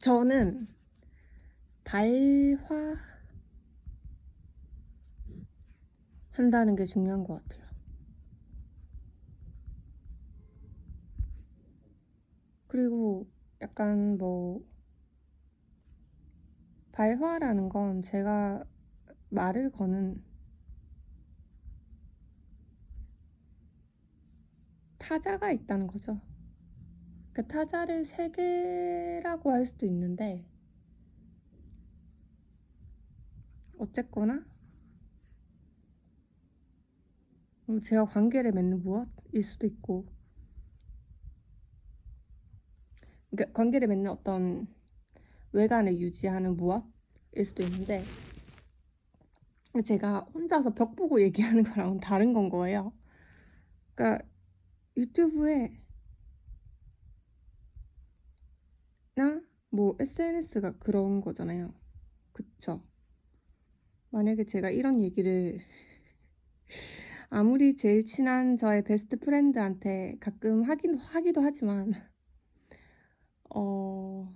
저는 발화 한다는 게 중요한 것 같아요. 그리고 약간 발화라는 건 제가 말을 거는 타자가 있다는 거죠. 그 타자를 세 개라고 할 수도 있는데, 어쨌거나 제가 관계를 맺는 무엇일 수도 있고, 그러니까 관계를 맺는 어떤 외관을 유지하는 무엇일 수도 있는데, 제가 혼자서 벽 보고 얘기하는 거랑은 다른 건 거예요. 그러니까 유튜브에 나 SNS가 그런 거잖아요. 그쵸? 만약에 제가 이런 얘기를 아무리 제일 친한 저의 베스트 프렌드한테 가끔 하기도 하지만 어...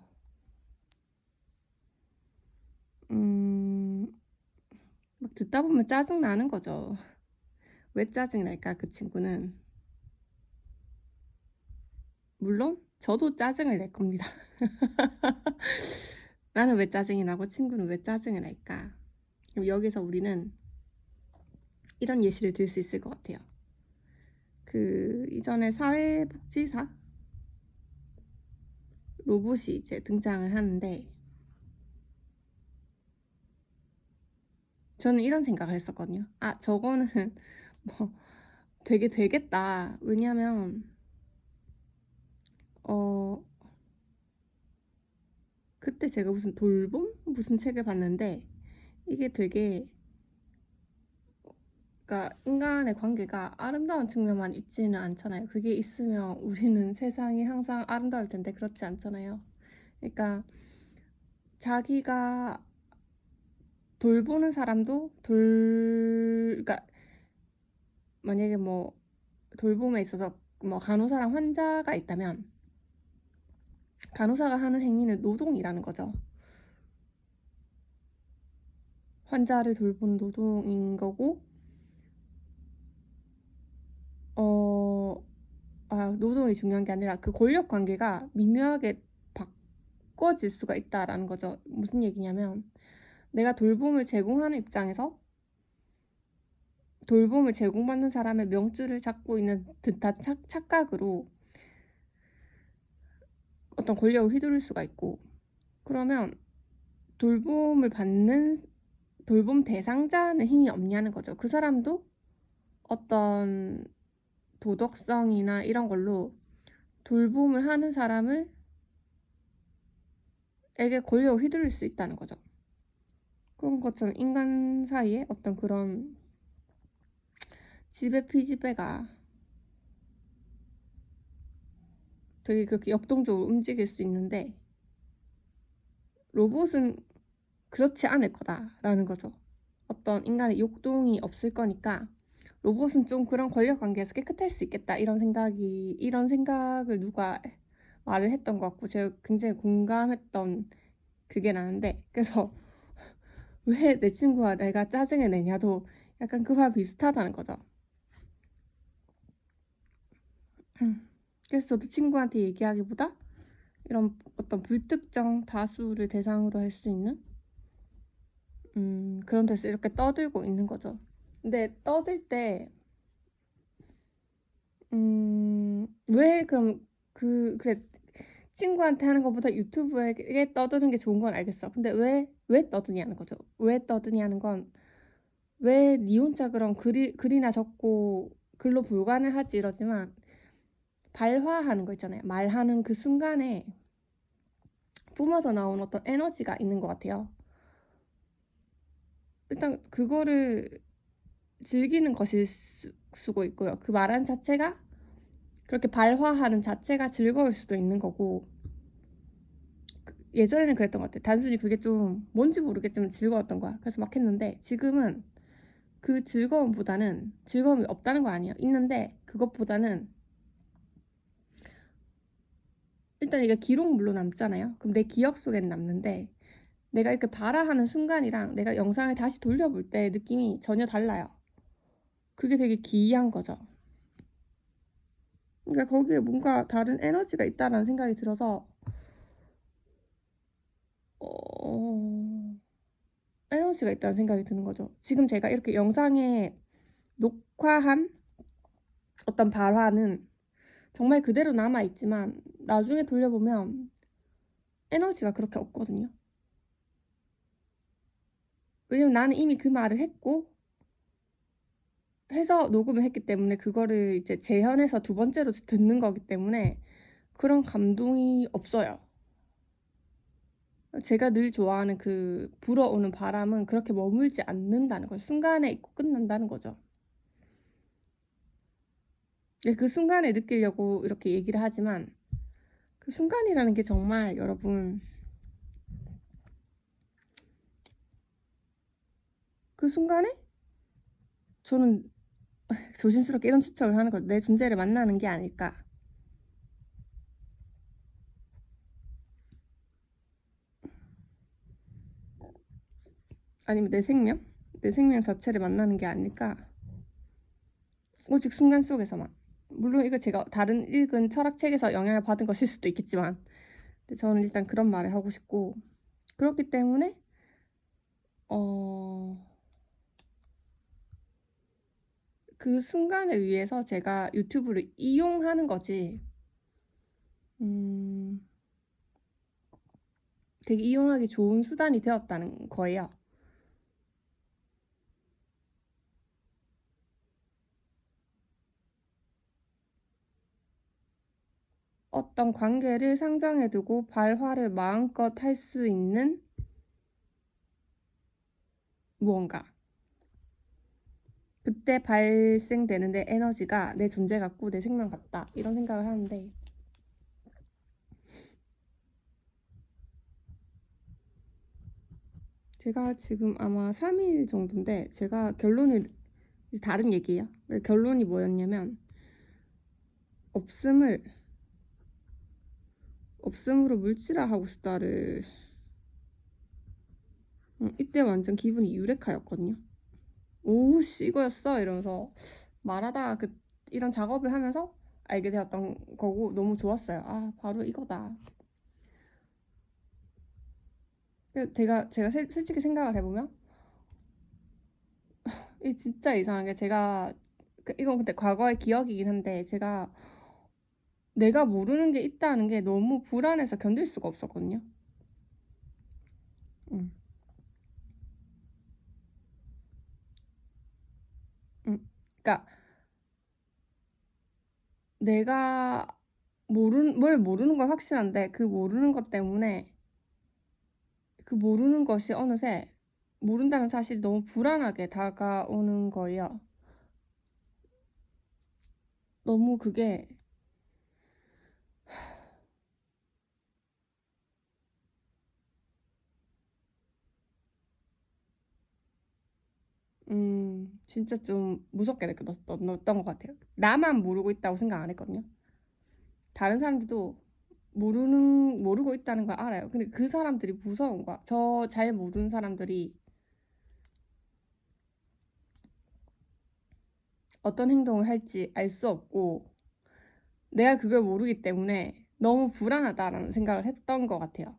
막 듣다 보면 짜증 나는 거죠. 왜 짜증이 날까, 그 친구는? 물론 저도 짜증을 낼 겁니다. 나는 왜 짜증이 나고 친구는 왜 짜증이 날까? 그럼 여기서 우리는 이런 예시를 들 수 있을 것 같아요. 그 이전에 사회복지사 로봇이 이제 등장을 하는데, 저는 이런 생각을 했었거든요. 아, 저거는 뭐 되게 되겠다. 왜냐면 그때 제가 무슨 돌봄 무슨 책을 봤는데, 이게 되게, 그러니까 인간의 관계가 아름다운 측면만 있지는 않잖아요. 그게 있으면 우리는 세상이 항상 아름다울 텐데 그렇지 않잖아요. 그러니까 자기가 돌보는 사람도 그러니까 만약에 돌봄에 있어서 간호사랑 환자가 있다면 간호사가 하는 행위는 노동이라는 거죠. 환자를 돌보는 노동인 거고, 노동이 중요한 게 아니라 그 권력 관계가 미묘하게 바꿔질 수가 있다라는 거죠. 무슨 얘기냐면, 내가 돌봄을 제공하는 입장에서 돌봄을 제공받는 사람의 명줄을 잡고 있는 듯한 착각으로 어떤 권력을 휘두를 수가 있고, 그러면 돌봄을 받는 돌봄 대상자는 힘이 없냐는 거죠. 그 사람도 어떤 도덕성이나 이런 걸로 돌봄을 하는 사람을 에게 권력을 휘두를 수 있다는 거죠. 그런 것처럼 인간 사이에 어떤 그런 지배 피지배가 되게 그렇게 역동적으로 움직일 수 있는데, 로봇은 그렇지 않을 거다라는 거죠. 어떤 인간의 욕동이 없을 거니까 로봇은 좀 그런 권력 관계에서 깨끗할 수 있겠다, 이런 생각을 누가 말을 했던 것 같고, 제가 굉장히 공감했던 그게 나는데, 그래서 왜 내 친구와 내가 짜증을 내냐도 약간 그와 비슷하다는 거죠. 그래서 저도 친구한테 얘기하기보다 이런 어떤 불특정 다수를 대상으로 할 수 있는 그런 데서 이렇게 떠들고 있는 거죠. 근데 떠들 때 왜 그럼 그래, 친구한테 하는 것보다 유튜브에 떠드는 게 좋은 건 알겠어. 근데 왜 떠드냐는 거죠. 왜 떠드냐는 건, 왜 니 혼자 그런 글이나 적고 글로 불과는 하지 이러지만 발화하는 거 있잖아요. 말하는 그 순간에 뿜어서 나온 어떤 에너지가 있는 것 같아요. 일단 그거를 즐기는 것일 수고 있고요. 그 말하는 자체가, 그렇게 발화하는 자체가 즐거울 수도 있는 거고, 예전에는 그랬던 것 같아요. 단순히 그게 좀 뭔지 모르겠지만 즐거웠던 거야. 그래서 막 했는데, 지금은 그 즐거움이 없다는 거 아니에요. 있는데 그것보다는 일단 이게 기록물로 남잖아요. 그럼 내 기억 속엔 남는데 내가 이렇게 봐라 하는 순간이랑 내가 영상을 다시 돌려볼 때 느낌이 전혀 달라요. 그게 되게 기이한 거죠. 그러니까 거기에 뭔가 다른 에너지가 있다라는 생각이 들어서 에너지가 있다는 생각이 드는 거죠. 지금 제가 이렇게 영상에 녹화한 어떤 발화는 정말 그대로 남아있지만 나중에 돌려보면 에너지가 그렇게 없거든요. 왜냐면 나는 이미 그 말을 했고 해서 녹음을 했기 때문에 그거를 이제 재현해서 두 번째로 듣는 거기 때문에 그런 감동이 없어요. 제가 늘 좋아하는 그 불어오는 바람은 그렇게 머물지 않는다는 거죠. 순간에 있고 끝난다는 거죠. 그 순간에 느끼려고 이렇게 얘기를 하지만 그 순간이라는 게 정말 여러분 그 순간에 저는 조심스럽게 이런 추측을 하는 거죠. 내 존재를 만나는 게 아닐까. 아니면 내 생명? 내 생명 자체를 만나는 게 아닐까. 오직 순간 속에서만. 물론 이거 제가 다른 읽은 철학책에서 영향을 받은 것일 수도 있겠지만 저는 일단 그런 말을 하고 싶고 그렇기 때문에 그 순간을 위해서 제가 유튜브를 이용하는 거지 되게 이용하기 좋은 수단이 되었다는 거예요. 어떤 관계를 상정해두고 발화를 마음껏 할 수 있는 무언가. 그때 발생되는 내 에너지가 내 존재 같고 내 생명 같다. 이런 생각을 하는데 제가 지금 아마 3일 정도인데 제가 결론이 다른 얘기예요. 결론이 뭐였냐면 없음으로 물질화하고 싶다를 이때 완전 기분이 유레카였거든요. 오씨 이거였어 이러면서 말하다가 이런 작업을 하면서 알게 되었던 거고 너무 좋았어요. 아 바로 이거다. 제가 솔직히 생각을 해보면 이게 진짜 이상하게 제가 이건 근데 과거의 기억이긴 한데 제가 내가 모르는 게 있다는 게 너무 불안해서 견딜 수가 없었거든요. 그러니까 내가 뭘 모르는 건 확실한데 그 모르는 것 때문에 그 모르는 것이 어느새 모른다는 사실이 너무 불안하게 다가오는 거예요. 너무 그게 진짜 좀 무섭게 느껴졌던 것 같아요. 나만 모르고 있다고 생각 안 했거든요. 다른 사람들도 모르고 있다는 걸 알아요. 근데 그 사람들이 무서운 거야. 저 잘 모르는 사람들이 어떤 행동을 할지 알 수 없고 내가 그걸 모르기 때문에 너무 불안하다라는 생각을 했던 것 같아요.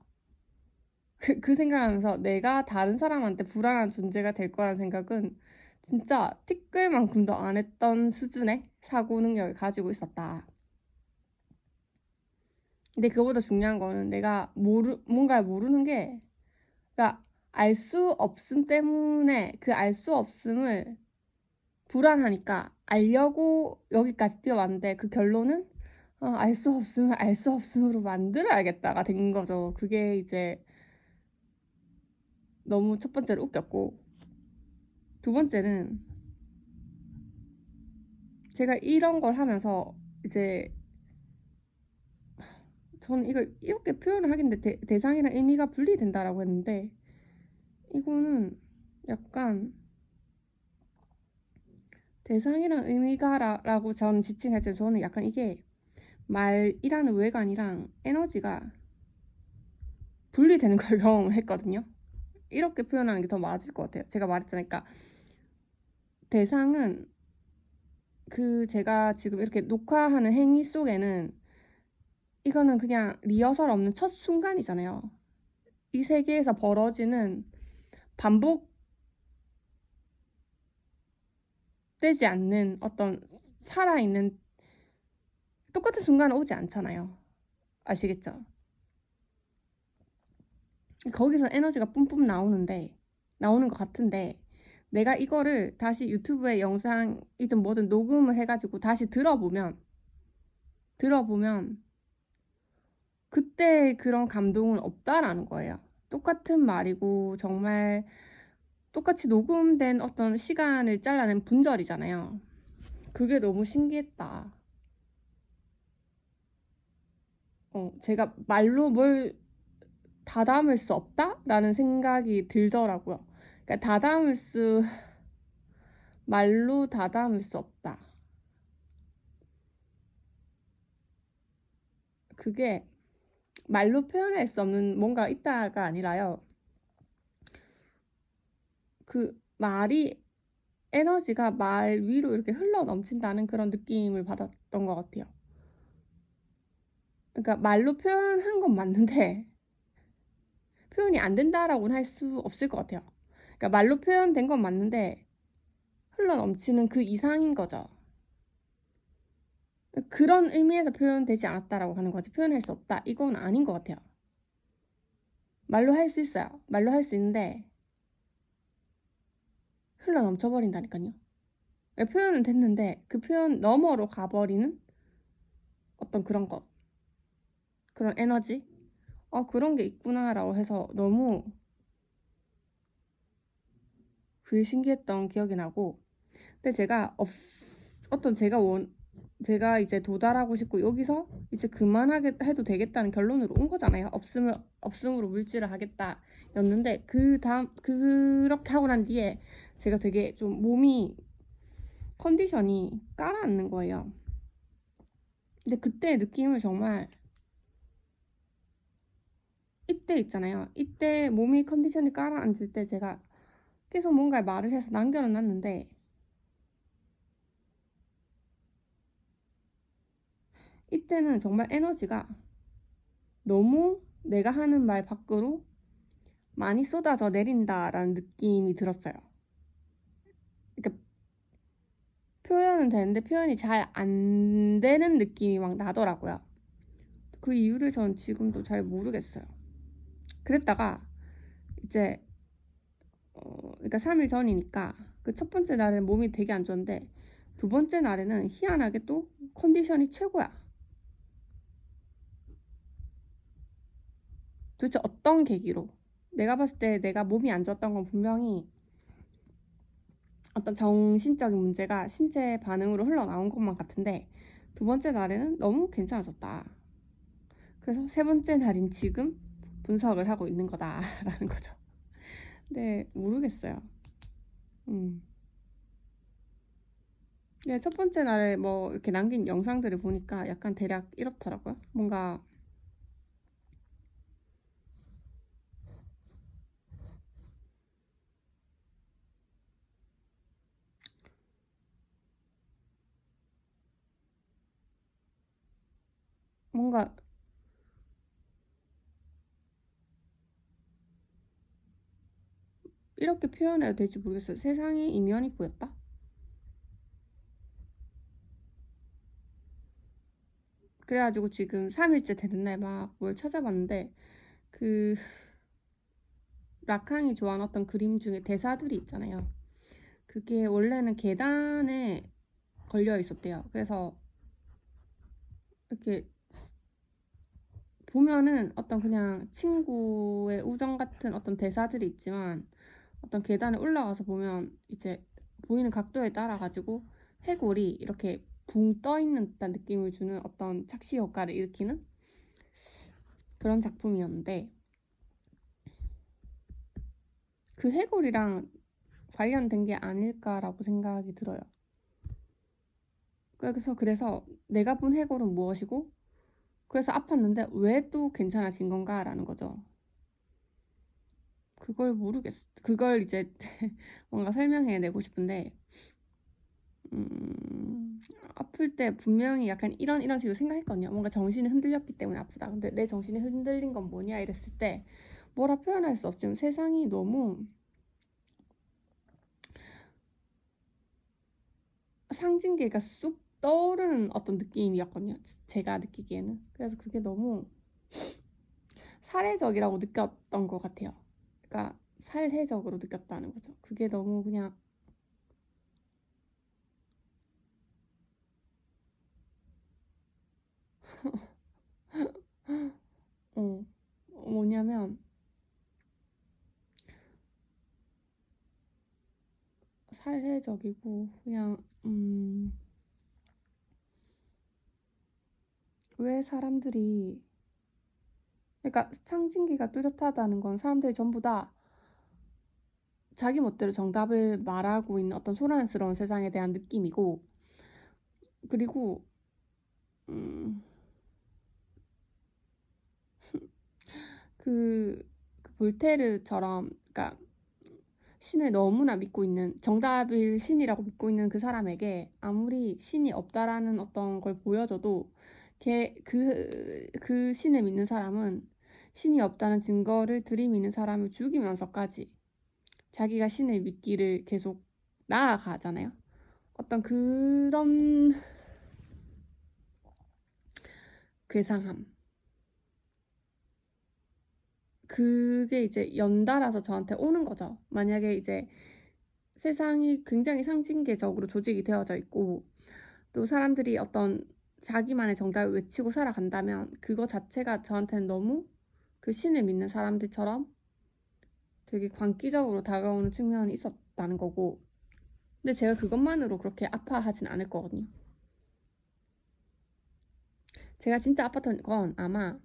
그 생각하면서 내가 다른 사람한테 불안한 존재가 될 거라는 생각은 진짜 티끌만큼도 안 했던 수준의 사고 능력을 가지고 있었다. 근데 그보다 중요한 거는 내가 뭔가를 모르는 게, 그러니까 알 수 없음 때문에 그 알 수 없음을 불안하니까 알려고 여기까지 뛰어왔는데 그 결론은 알 수 없음을 알 수 없음으로 만들어야겠다가 된 거죠. 그게 이제 너무 첫 번째로 웃겼고 두 번째는 제가 이런 걸 하면서 이제 저는 이걸 이렇게 표현을 하긴데 대상이랑 의미가 분리된다라고 했는데 이거는 약간 대상이랑 의미가라고 저는 지칭했지만 저는 약간 이게 말이라는 외관이랑 에너지가 분리되는 걸 경험했거든요. 이렇게 표현하는 게 더 맞을 것 같아요. 제가 말했잖아요. 그러니까 대상은 제가 지금 이렇게 녹화하는 행위 속에는 이거는 그냥 리허설 없는 첫 순간이잖아요. 이 세계에서 벌어지는 반복되지 않는 어떤 살아있는 똑같은 순간은 오지 않잖아요. 아시겠죠? 거기서 에너지가 뿜뿜 나오는 것 같은데, 내가 이거를 다시 유튜브에 영상이든 뭐든 녹음을 해가지고 다시 들어보면 그때 그런 감동은 없다라는 거예요. 똑같은 말이고 정말 똑같이 녹음된 어떤 시간을 잘라낸 분절이잖아요. 그게 너무 신기했다. 제가 말로 뭘 다 담을 수 없다라는 생각이 들더라고요. 그러니까 말로 다 담을 수 없다. 그게 말로 표현할 수 없는 뭔가 있다가 아니라요. 그 말이 에너지가 말 위로 이렇게 흘러 넘친다는 그런 느낌을 받았던 것 같아요. 그러니까 말로 표현한 건 맞는데 표현이 안 된다라고는 할 수 없을 것 같아요. 그러니까 말로 표현된 건 맞는데 흘러 넘치는 그 이상인 거죠. 그런 의미에서 표현되지 않았다라고 하는 거지, 표현할 수 없다 이건 아닌 것 같아요. 말로 할 수 있어요. 말로 할 수 있는데 흘러 넘쳐버린다니까요. 표현은 됐는데 그 표현 너머로 가버리는 어떤 그런 에너지, 그런 게 있구나라고 해서 너무 그게 신기했던 기억이 나고. 근데 제가 이제 도달하고 싶고 여기서 이제 그만하게 해도 되겠다는 결론으로 온 거잖아요. 없음으로 물질을 하겠다였는데, 그 다음 그렇게 하고 난 뒤에 제가 되게 좀 몸이 컨디션이 깔아앉는 거예요. 근데 그때 느낌을 정말, 이때 있잖아요. 이때 몸이 컨디션이 깔아앉을 때 제가 계속 뭔가 말을 해서 남겨는 놨는데, 이때는 정말 에너지가 너무 내가 하는 말 밖으로 많이 쏟아져 내린다라는 느낌이 들었어요. 그러니까 표현은 되는데 표현이 잘 안 되는 느낌이 막 나더라고요. 그 이유를 전 지금도 잘 모르겠어요. 그랬다가 이제 그러니까 3일 전이니까 그 첫 번째 날에는 몸이 되게 안 좋은데, 두 번째 날에는 희한하게 또 컨디션이 최고야. 도대체 어떤 계기로? 내가 봤을 때 내가 몸이 안 좋았던 건 분명히 어떤 정신적인 문제가 신체 반응으로 흘러나온 것만 같은데, 두 번째 날에는 너무 괜찮아졌다. 그래서 세 번째 날인 지금 분석을 하고 있는 거다라는 거죠. 네, 모르겠어요. 네, 첫 번째 날에 뭐 이렇게 남긴 영상들을 보니까 약간 대략 이렇더라고요. 뭔가 이렇게 표현해야 될지 모르겠어요. 세상의 이면이 보였다? 그래가지고 지금 3일째 되는 날 막 뭘 찾아봤는데, 그 락항이 좋아하는 어떤 그림 중에 대사들이 있잖아요. 그게 원래는 계단에 걸려 있었대요. 그래서 이렇게 보면은 어떤 그냥 친구의 우정 같은 어떤 대사들이 있지만, 어떤 계단에 올라가서 보면 이제 보이는 각도에 따라 가지고 해골이 이렇게 붕 떠 있는 듯한 느낌을 주는 어떤 착시 효과를 일으키는 그런 작품이었는데, 그 해골이랑 관련된 게 아닐까라고 생각이 들어요. 그래서 내가 본 해골은 무엇이고 그래서 아팠는데 왜 또 괜찮아진 건가라는 거죠. 그걸 모르겠어. 그걸 이제 뭔가 설명해내고 싶은데, 아플 때 분명히 약간 이런 식으로 생각했거든요. 뭔가 정신이 흔들렸기 때문에 아프다. 근데 내 정신이 흔들린 건 뭐냐 이랬을 때 뭐라 표현할 수 없지만 세상이 너무 상징계가 쑥 떠오르는 어떤 느낌이었거든요. 제가 느끼기에는. 그래서 그게 너무 사례적이라고 느꼈던 것 같아요. 그러니까 살해적으로 느꼈다는 거죠. 그게 너무 그냥 어 뭐냐면 살해적이고 그냥 왜 사람들이 그러니까 상징기가 뚜렷하다는 건 사람들이 전부 다 자기 멋대로 정답을 말하고 있는 어떤 소란스러운 세상에 대한 느낌이고 그리고 음, 그 볼테르처럼 그러니까 신을 너무나 믿고 있는 정답을 신이라고 믿고 있는 그 사람에게 아무리 신이 없다라는 어떤 걸 보여줘도 그 신을 믿는 사람은 신이 없다는 증거를 들이미는 사람을 죽이면서까지 자기가 신을 믿기를 계속 나아가잖아요. 어떤 그런 괴상함. 그게 이제 연달아서 저한테 오는 거죠. 만약에 이제 세상이 굉장히 상징계적으로 조직이 되어져 있고 또 사람들이 어떤 자기만의 정답을 외치고 살아간다면 그거 자체가 저한테는 너무 그 신을 믿는 사람들처럼 되게 광기적으로 다가오는 측면이 있었다는 거고 근데 제가 그것만으로 그렇게 아파하진 않을 거거든요. 제가 진짜 아팠던 건 아마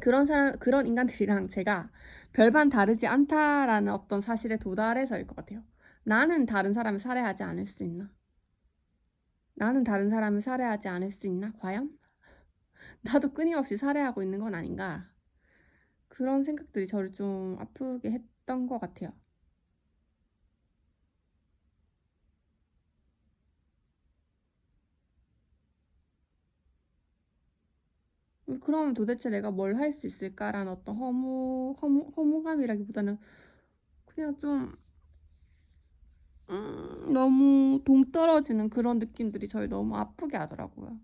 그런 인간들이랑 제가 별반 다르지 않다라는 어떤 사실에 도달해서일 것 같아요. 나는 다른 사람을 살해하지 않을 수 있나? 나는 다른 사람을 살해하지 않을 수 있나? 과연? 나도 끊임없이 살해하고 있는 건 아닌가? 그런 생각들이 저를 좀 아프게 했던 것 같아요. 그러면 도대체 내가 뭘 할 수 있을까라는 어떤 허무감이라기보다는 그냥 좀 너무 동떨어지는 그런 느낌들이 저를 너무 아프게 하더라고요.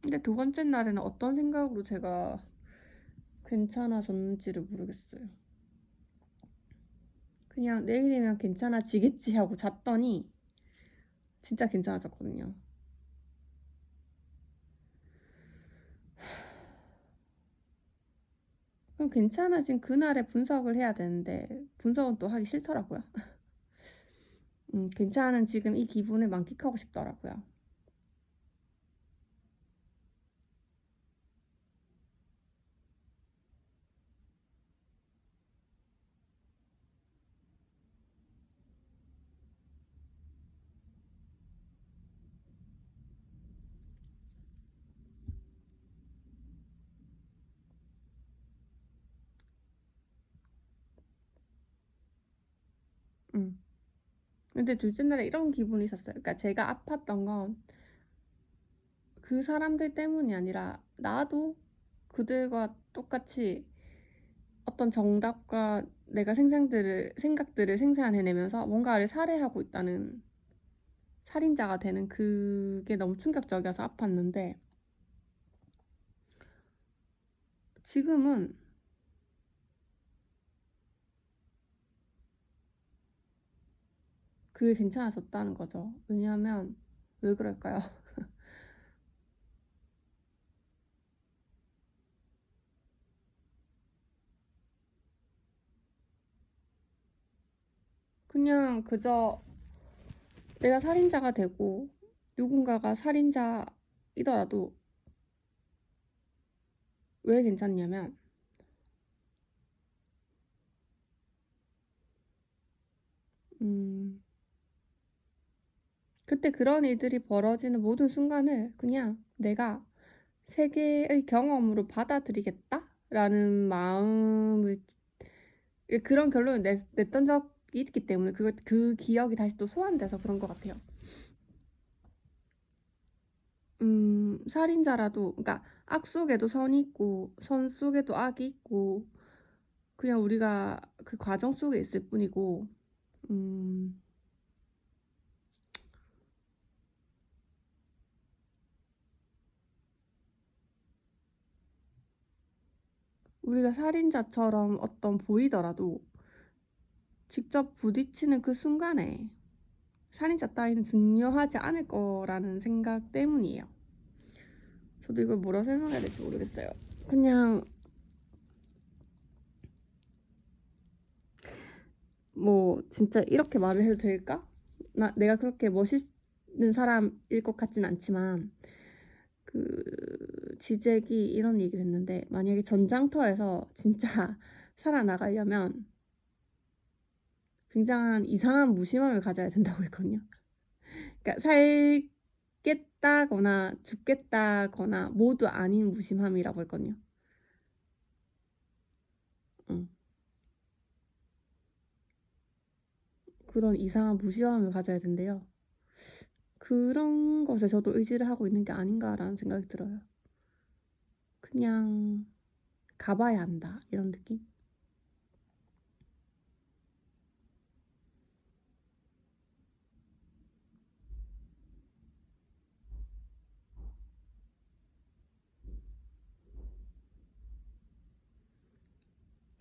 근데 두 번째 날에는 어떤 생각으로 제가 괜찮아졌는지를 모르겠어요. 그냥 내일이면 괜찮아지겠지 하고 잤더니 진짜 괜찮아졌거든요. 그럼 괜찮아진 그날에 분석을 해야 되는데 분석은 또 하기 싫더라고요. 괜찮은 지금 이 기분을 만끽하고 싶더라고요. 음. 근데 둘째 날에 이런 기분이 있었어요. 그러니까 제가 아팠던 건 그 사람들 때문이 아니라 나도 그들과 똑같이 어떤 정답과 내가 생각들을 생산해내면서 뭔가를 살해하고 있다는 살인자가 되는 그게 너무 충격적이어서 아팠는데 지금은 그게 괜찮아졌다는 거죠. 왜냐하면 왜 그럴까요? 그냥 그저 내가 살인자가 되고 누군가가 살인자이더라도 왜 괜찮냐면 음, 그때 그런 일들이 벌어지는 모든 순간을 그냥 내가 세계의 경험으로 받아들이겠다라는 마음을 그런 결론을 냈던 적이 있기 때문에 그 기억이 다시 또 소환돼서 그런 것 같아요. 살인자라도, 그러니까 악 속에도 선이 있고 선 속에도 악이 있고 그냥 우리가 그 과정 속에 있을 뿐이고, 음, 우리가 살인자처럼 어떤 보이더라도 직접 부딪히는 그 순간에 살인자 따위는 중요하지 않을 거라는 생각 때문이에요. 저도 이걸 뭐라 설명해야 될지 모르겠어요. 그냥 뭐 진짜 이렇게 말을 해도 될까? 내가 그렇게 멋있는 사람일 것 같진 않지만 그 지잭이 이런 얘기를 했는데, 만약에 전장터에서 진짜 살아나가려면 굉장한 이상한 무심함을 가져야 된다고 했거든요. 그러니까 살겠다거나 죽겠다거나 모두 아닌 무심함이라고 했거든요. 응. 그런 이상한 무심함을 가져야 된대요. 그런 것에 저도 의지를 하고 있는 게 아닌가라는 생각이 들어요. 그냥 가봐야 한다 이런 느낌.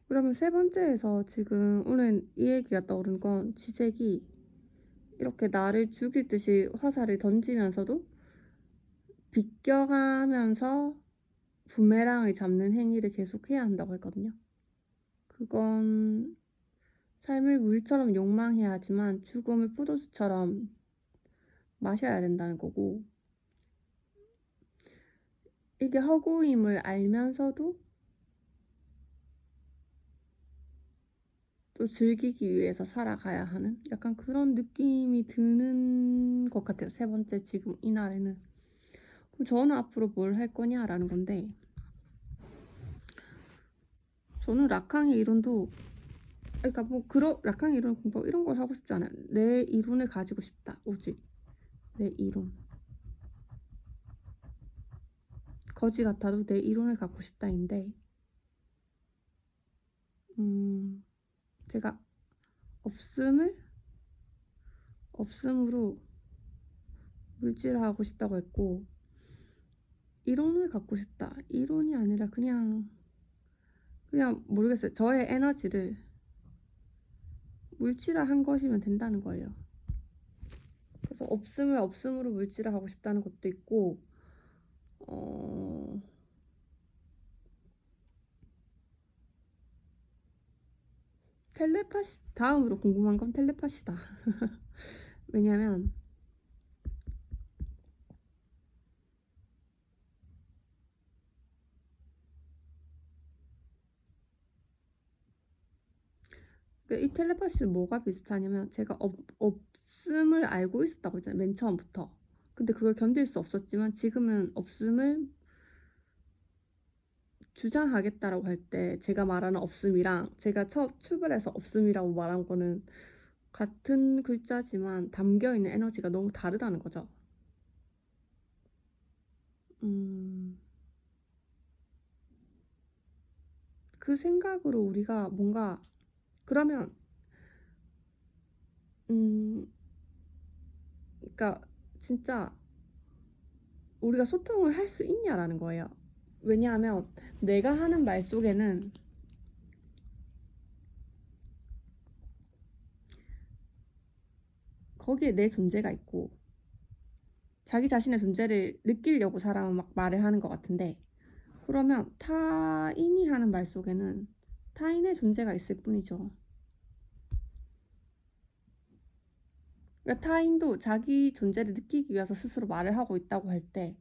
그러면 세 번째에서 지금 오늘 이 얘기가 떠오른 건, 지잭이 이렇게 나를 죽일 듯이 화살을 던지면서도 비껴가면서 부메랑을 잡는 행위를 계속 해야 한다고 했거든요. 그건 삶을 물처럼 욕망해야 하지만 죽음을 포도주처럼 마셔야 된다는 거고, 이게 허구임을 알면서도 또 즐기기 위해서 살아가야 하는 약간 그런 느낌이 드는 것 같아요. 세 번째, 지금 이날에는. 그럼 저는 앞으로 뭘 할 거냐라는 건데, 저는 락항의 이론도, 그러니까 뭐 락항의 이론 공부 이런 걸 하고 싶지 않아요. 내 이론을 가지고 싶다. 오직 내 이론. 거지 같아도 내 이론을 갖고 싶다인데, 제가 없음으로 물질을 하고 싶다고 했고, 이론을 갖고 싶다. 이론이 아니라 그냥 모르겠어요. 저의 에너지를 물질화한 것이면 된다는 거예요. 그래서 없음으로 물질화하고 싶다는 것도 있고, 텔레파시, 다음으로 궁금한 건 텔레파시다. 왜냐면 이 텔레파시는 뭐가 비슷하냐면, 제가 없음을 알고 있었다고 했잖아요. 맨 처음부터. 근데 그걸 견딜 수 없었지만 지금은 없음을 주장하겠다라고 할 때 제가 말하는 없음이랑 제가 출발해서 없음이라고 말한 거는 같은 글자지만 담겨있는 에너지가 너무 다르다는 거죠. 그 생각으로 우리가 뭔가, 그러면 그러니까 진짜 우리가 소통을 할 수 있냐라는 거예요. 왜냐하면 내가 하는 말 속에는 거기에 내 존재가 있고, 자기 자신의 존재를 느끼려고 사람은 막 말을 하는 것 같은데, 그러면 타인이 하는 말 속에는 타인의 존재가 있을 뿐이죠. 그러니까 타인도 자기 존재를 느끼기 위해서 스스로 말을 하고 있다고 할 때,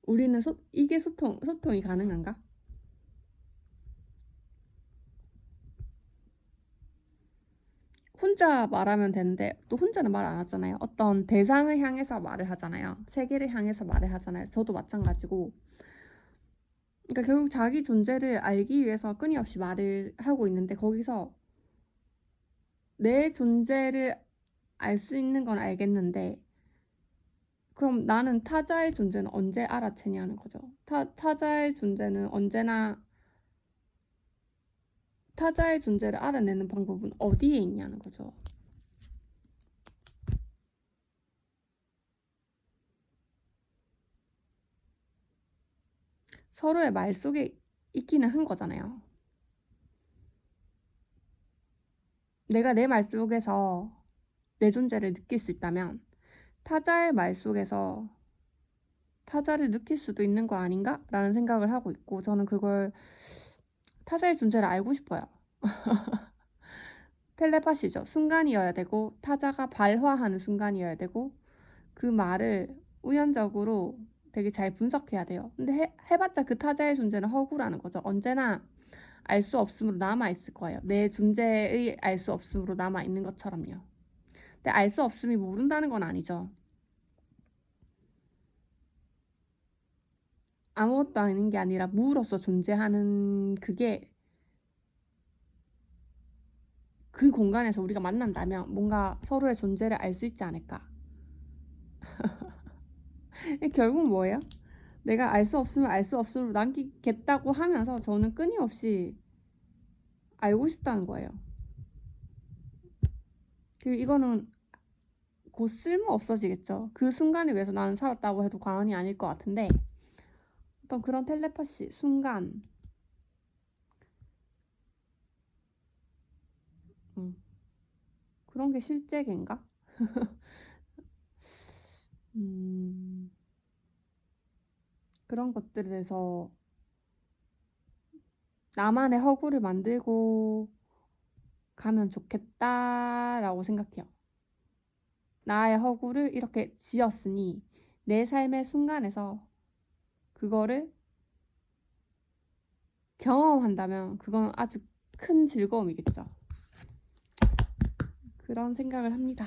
우리는 이게 소통이 가능한가? 혼자 말하면 되는데 또 혼자는 말 안 하잖아요. 어떤 대상을 향해서 말을 하잖아요. 세계를 향해서 말을 하잖아요. 저도 마찬가지고. 그러니까 결국 자기 존재를 알기 위해서 끊임없이 말을 하고 있는데 거기서 내 존재를 알 수 있는 건 알겠는데 그럼 나는 타자의 존재는 언제 알아채냐는 거죠. 타자의 존재는 언제나 타자의 존재를 알아내는 방법은 어디에 있냐는 거죠. 서로의 말 속에 있기는 한 거잖아요. 내가 내 말 속에서 내 존재를 느낄 수 있다면 타자의 말 속에서 타자를 느낄 수도 있는 거 아닌가? 라는 생각을 하고 있고 저는 그걸 타자의 존재를 알고 싶어요. 텔레파시죠. 순간이어야 되고 타자가 발화하는 순간이어야 되고 그 말을 우연적으로 되게 잘 분석해야 돼요. 근데 해봤자 그 타자의 존재는 허구라는 거죠. 언제나 알 수 없음으로 남아있을 거예요. 내 존재의 알 수 없음으로 남아있는 것처럼요. 근데 알 수 없음이 모른다는 건 아니죠. 아무것도 아닌 게 아니라 무로서 존재하는 그게 그 공간에서 우리가 만난다면 뭔가 서로의 존재를 알 수 있지 않을까. 결국 뭐예요? 내가 알 수 없으면 알 수 없음으로 남기겠다고 하면서 저는 끊임없이 알고 싶다는 거예요. 그리고 이거는 곧 쓸모 없어지겠죠. 그 순간을 위해서 나는 살았다고 해도 과언이 아닐 것 같은데 어떤 그런 텔레파시 순간 그런 게 실제인가? 그런 것들에서 나만의 허구를 만들고 가면 좋겠다라고 생각해요. 나의 허구를 이렇게 지었으니 내 삶의 순간에서 그거를 경험한다면 그건 아주 큰 즐거움이겠죠. 그런 생각을 합니다.